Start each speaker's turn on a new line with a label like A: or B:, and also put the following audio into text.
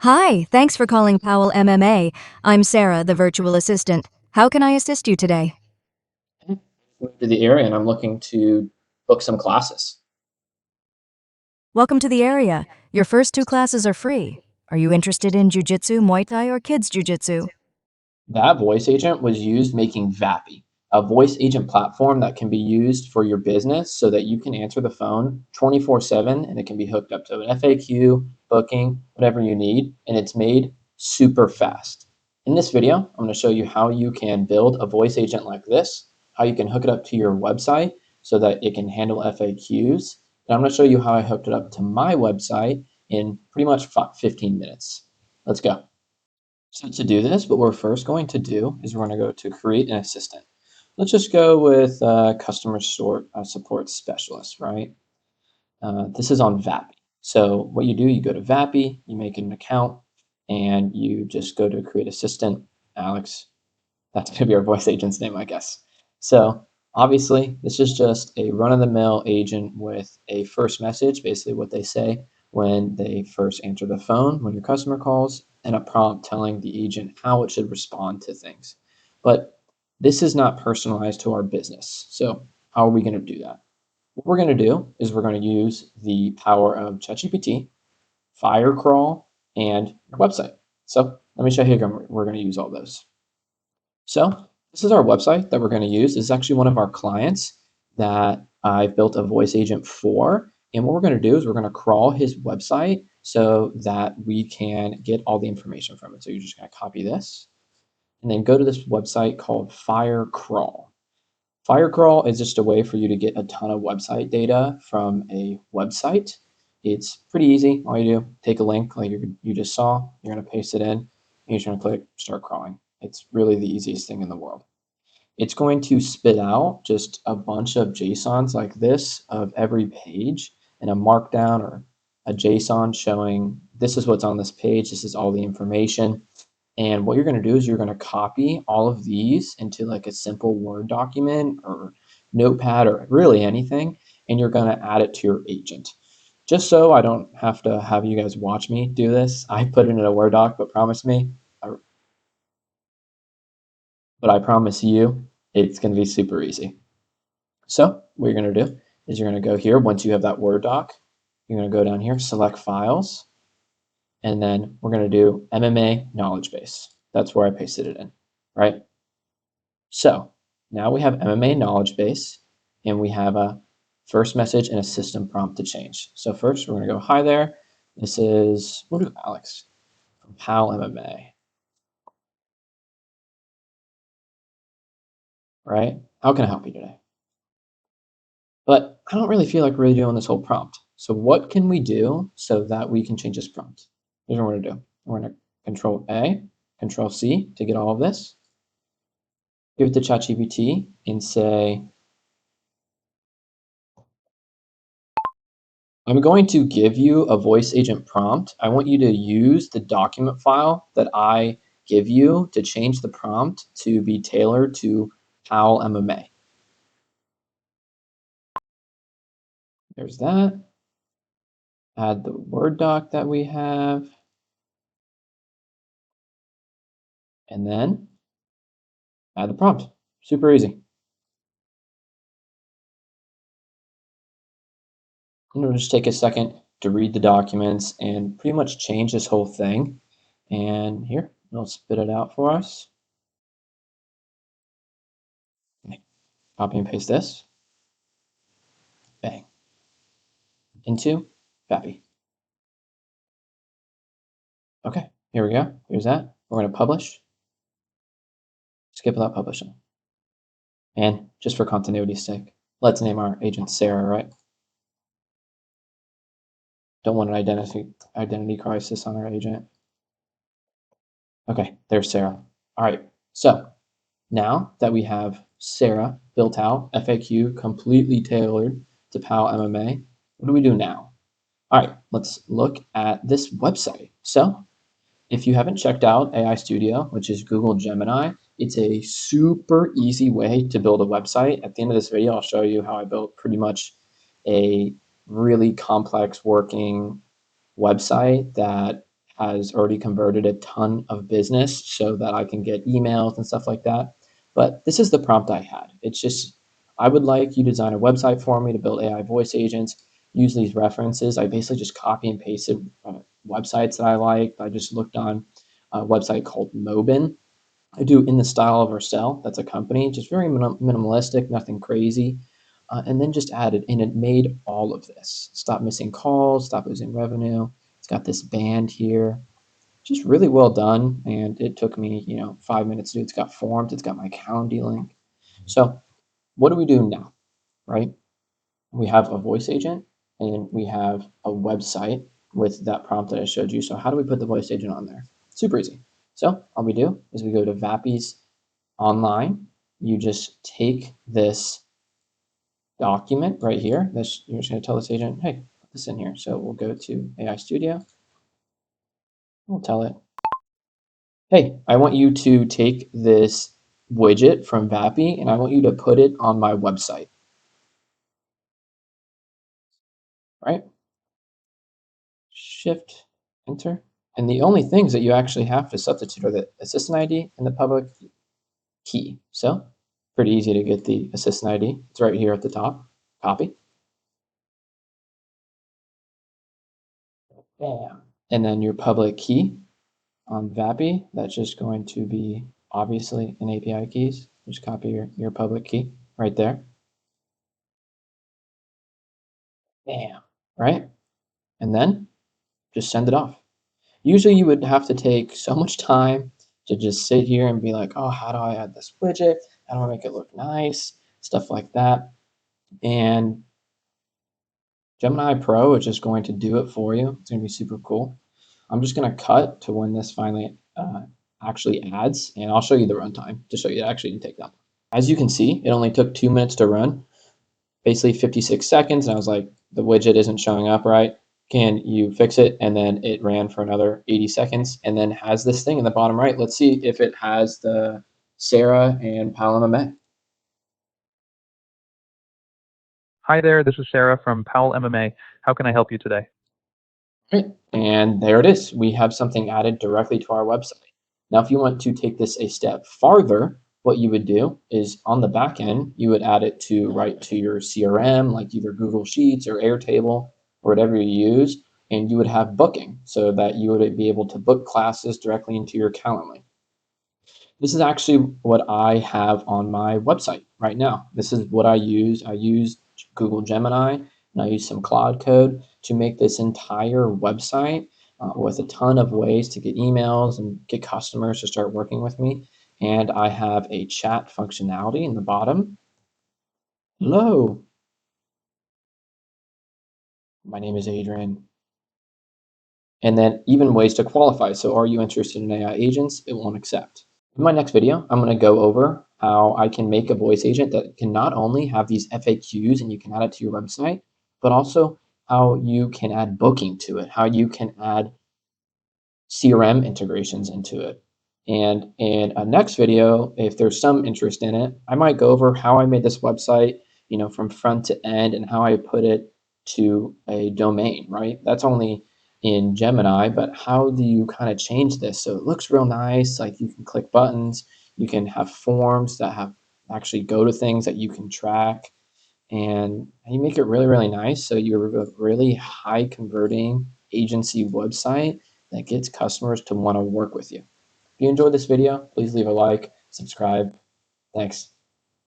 A: Hi, thanks for calling Powell MMA. I'm Sarah, the virtual assistant. How can I assist you today?
B: To the area and I'm looking to book some classes.
A: Welcome to the area. Your first two classes are free. Are you interested in jujitsu, Muay Thai, or kids jujitsu?
B: That voice agent was used making Vapi, a voice agent platform that can be used for your business so that you can answer the phone 24/7 and it can be hooked up to an FAQ, booking, whatever you need, and it's made super fast. In this video, I'm going to show you how you can build a voice agent like this, how you can hook it up to your website so that it can handle FAQs, and I'm going to show you how I hooked it up to my website in pretty much 15 minutes. Let's go. So to do this, what we're first going to do is we're going to go to create an assistant. Let's just go with customer support specialist, right? This is on Vapi. So what you do, you go to Vapi, you make an account, and you just go to create assistant. Alex, that's going to be our voice agent's name, I guess. So obviously, this is just a run-of-the-mill agent with a first message, basically what they say when they first answer the phone, when your customer calls, and a prompt telling the agent how it should respond to things. But this is not personalized to our business. So how are we going to do that? What we're going to do is we're going to use the power of ChatGPT, Firecrawl, and your website. So let me show you how we're going to use all those. So this is our website that we're going to use. This is actually one of our clients that I've built a voice agent for. And what we're going to do is we're going to crawl his website so that we can get all the information from it. So you're just going to copy this and then go to this website called Firecrawl. Firecrawl is just a way for you to get a ton of website data from a website. It's pretty easy. All you do, take a link like you just saw, you're going to paste it in, and you're just going to click start crawling. It's really the easiest thing in the world. It's going to spit out just a bunch of JSONs like this of every page and a markdown or a JSON showing this is what's on this page, this is all the information. And what you're going to do is you're going to copy all of these into like a simple Word document or Notepad or really anything, and you're going to add it to your agent. Just so I don't have to have you guys watch me do this, I put it in a Word doc, but I promise you it's going to be super easy. So what you're going to do is you're going to go here. Once you have that Word doc, you're going to go down here, select files, and then we're going to do MMA knowledge base. That's where I pasted it in, right? So now we have MMA knowledge base, and we have a first message and a system prompt to change. So first, we're going to go, hi there. This is, we'll do Alex from PAL MMA, right? How can I help you today? But I don't really feel like really doing this whole prompt. So what can we do so that we can change this prompt? Here's what we're going to do. We're going to Control A, Control C to get all of this. Give it to ChatGPT and say, I'm going to give you a voice agent prompt. I want you to use the document file that I give you to change the prompt to be tailored to PAL MMA. There's that. Add the Word doc that we have. And then add the prompt. Super easy. And it'll just take a second to read the documents and pretty much change this whole thing. And here, it'll spit it out for us. Okay. Copy and paste this. Bang. Into Vapi. Okay, here we go. Here's that. We're going to publish. Skip without publishing. And just for continuity's sake, let's name our agent Sarah, right? Don't want an identity crisis on our agent. Okay, there's Sarah. All right, so now that we have Sarah built out, FAQ completely tailored to PAL MMA, what do we do now? All right, let's look at this website. So if you haven't checked out AI Studio, which is Google Gemini, it's a super easy way to build a website. At the end of this video, I'll show you how I built pretty much a really complex working website that has already converted a ton of business so that I can get emails and stuff like that. But this is the prompt I had. It's just, I would like you to design a website for me to build AI voice agents, use these references. I basically just copy and pasted websites that I liked. I just looked on a website called Mobin. I do In the Style of Ourselves. That's a company, just very minimalistic, nothing crazy. And then just added, and it made all of this. Stop missing calls, stop losing revenue. It's got this band here, just really well done. And it took me, 5 minutes to do. It's got forms, it's got my Calendly link. So what do we do now, right? We have a voice agent and we have a website with that prompt that I showed you. So how do we put the voice agent on there? Super easy. So all we do is we go to Vapi's online. You just take this document right here. You're just going to tell this agent, hey, put this in here. So we'll go to AI Studio. We'll tell it, hey, I want you to take this widget from Vapi and I want you to put it on my website, right? Shift, enter. And the only things that you actually have to substitute are the assistant ID and the public key. So pretty easy to get the assistant ID. It's right here at the top. Copy. Bam. And then your public key on Vapi, that's just going to be obviously an API keys. Just copy your public key right there. Bam. Right? And then just send it off. Usually you would have to take so much time to just sit here and be like, oh, how do I add this widget? How do I make it look nice? Stuff like that. And Gemini Pro is just going to do it for you. It's going to be super cool. I'm just going to cut to when this finally actually adds, and I'll show you the runtime to show you it actually didn't take that long. As you can see, it only took 2 minutes to run, basically 56 seconds. And I was like, the widget isn't showing up right. Can you fix it? And then it ran for another 80 seconds and then has this thing in the bottom right. Let's see if it has the Sarah and Paul MMA.
C: Hi there, this is Sarah from Powell MMA. How can I help you today?
B: Right. And there it is. We have something added directly to our website. Now, if you want to take this a step farther, what you would do is on the back end, you would add it to right to your CRM, like either Google Sheets or Airtable or whatever you use, and you would have booking so that you would be able to book classes directly into your Calendly. This is actually what I have on my website right now. This is what I use. I use Google Gemini and I use some Cloud Code to make this entire website with a ton of ways to get emails and get customers to start working with me. And I have a chat functionality in the bottom. Hello, my name is Adrian. And then even ways to qualify. So are you interested in AI agents? It won't accept. In my next video, I'm going to go over how I can make a voice agent that can not only have these FAQs and you can add it to your website, but also how you can add booking to it, how you can add CRM integrations into it. And in a next video, if there's some interest in it, I might go over how I made this website, from front to end and how I put it to a domain, right? That's only in Gemini, but how do you kind of change this so it looks real nice? Like you can click buttons, you can have forms that have actually go to things that you can track, and you make it really, really nice. So you're a really high converting agency website that gets customers to want to work with you. If you enjoyed this video, please leave a like, subscribe. Thanks.